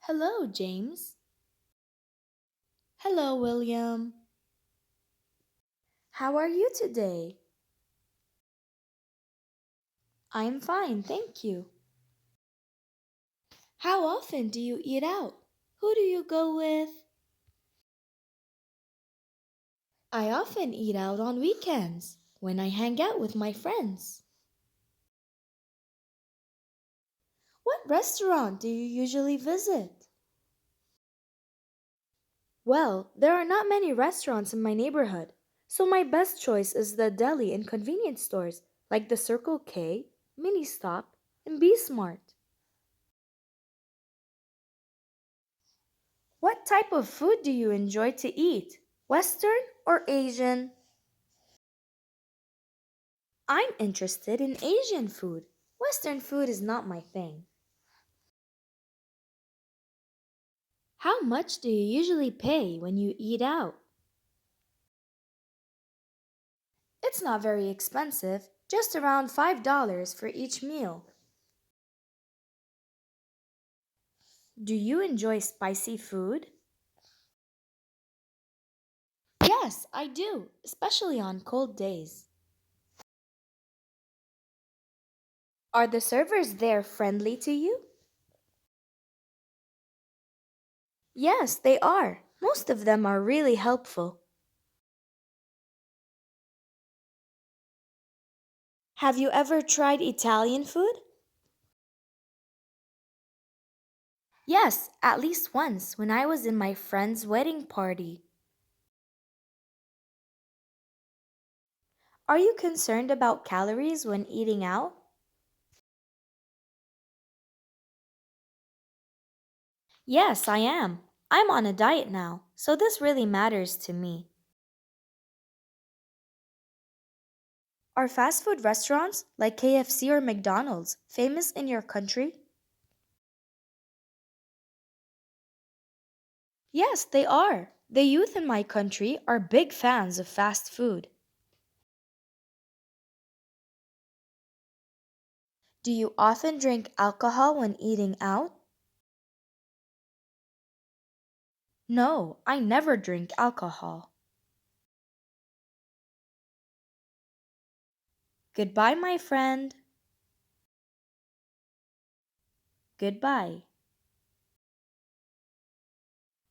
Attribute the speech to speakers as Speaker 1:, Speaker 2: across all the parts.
Speaker 1: Hello, James. Hello, William. How are you today? I'm fine, thank you. How often do you eat out? Who do you go with? I often eat out on weekends when I hang out with my friends. What restaurant do you usually visit? Well, there are not many restaurants in my neighborhood, so my best choice is the deli and convenience stores like the Circle K, Mini Stop, and Be Smart. What type of food do you enjoy to eat? Western or Asian? I'm interested in Asian food. Western food is not my thing. How much do you usually pay when you eat out? It's not very expensive, just around $5 for each meal. Do you enjoy spicy food? Yes, I do, especially on cold days. Are the servers there friendly to you? Yes, they are. Most of them are really helpful. Have you ever tried Italian food? Yes, at least once when I was in my friend's wedding party. Are you concerned about calories when eating out? Yes, I am. I'm on a diet now, so this really matters to me. Are fast food restaurants like KFC or McDonald's famous in your country? Yes, they are. The youth in my country are big fans of fast food. Do you often drink alcohol when eating out? No, I never drink alcohol. Goodbye, my friend. Goodbye.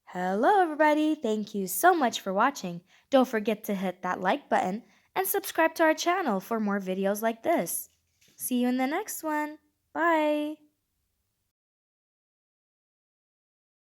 Speaker 1: Hello, everybody. Thank you so much for watching. Don't forget to hit that like button and subscribe to our channel for more videos like this. See you in the next one. Bye.